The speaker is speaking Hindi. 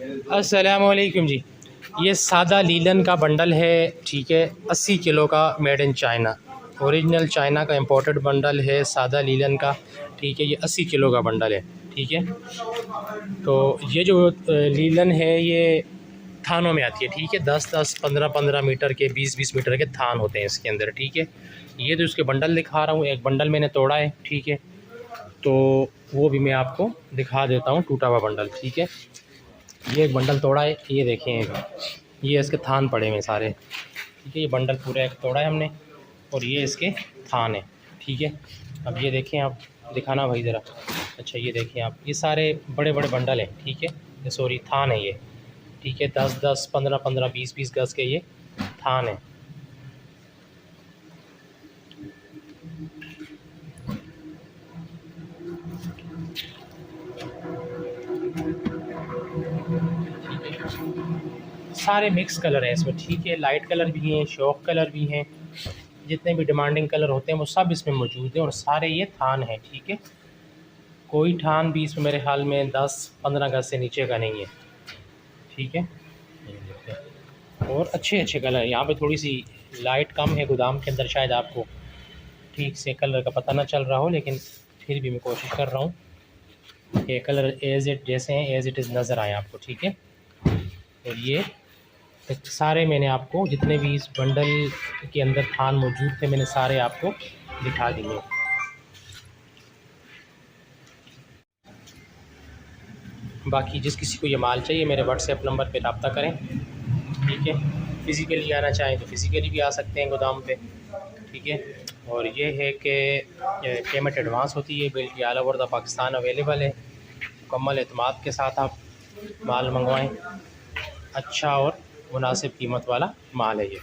अस्सलाम वालेकुम जी। ये सादा लीलन का बंडल है, ठीक है। 80 किलो का, made in China, original China का इंपोर्टेड बंडल है सादा लीलन का, ठीक है। ये 80 किलो का बंडल है, ठीक है। तो ये जो लीलन है ये थानों में आती है, ठीक है। 10-10, 15-15 मीटर के, 20-20 मीटर के थान होते हैं इसके अंदर, ठीक है। ये तो इसके बंडल दिखा रहा हूँ, एक बंडल मैंने तोड़ा है, ठीक है। तो वो भी मैं आपको दिखा देता हूँ, टूटा हुआ बंडल, ठीक है। ये एक बंडल तोड़ा है, ये देखें, ये इसके थान पड़े हुए सारे, ठीक है। ये बंडल पूरा एक तोड़ा है हमने, और ये इसके थान है, ठीक है। अब ये देखें आप, दिखाना भाई ज़रा। अच्छा ये देखें आप, ये सारे बड़े बड़े बंडल हैं, ठीक है। ये सॉरी थान है ये, ठीक है। 10-10, 15-15, 20-20 गज़ के ये थान है। सारे मिक्स कलर हैं इसमें, ठीक है। लाइट कलर भी हैं, शौक कलर भी हैं, जितने भी डिमांडिंग कलर होते हैं वो सब इसमें मौजूद हैं, और सारे ये थान हैं, ठीक है। कोई थान भी इसमें मेरे ख्याल में 10-15 गज से नीचे का नहीं है, ठीक है। और अच्छे अच्छे कलर, यहाँ पे थोड़ी सी लाइट कम है गोदाम के अंदर, शायद आपको ठीक से कलर का पता ना चल रहा हो, लेकिन फिर भी मैं कोशिश कर रहा हूँ कि कलर एज इट जैसे हैं एज इट इज़ नज़र आए आपको, ठीक है। और ये सारे मैंने आपको जितने भी इस बंडल के अंदर थान मौजूद थे, मैंने सारे आपको दिखा दिए। बाकी जिस किसी को ये माल चाहिए मेरे व्हाट्सएप नंबर पे रब्ता करें, ठीक है। फ़िज़िकली आना चाहें तो फ़िज़िकली भी आ सकते हैं गोदाम पे, ठीक है। और ये है कि पेमेंट एडवांस होती है, बल्कि all over the Pakistan available है। मुकम्मल एतमाद के साथ आप माल मंगवाएं, अच्छा और मुनासिब कीमत वाला माल है ये।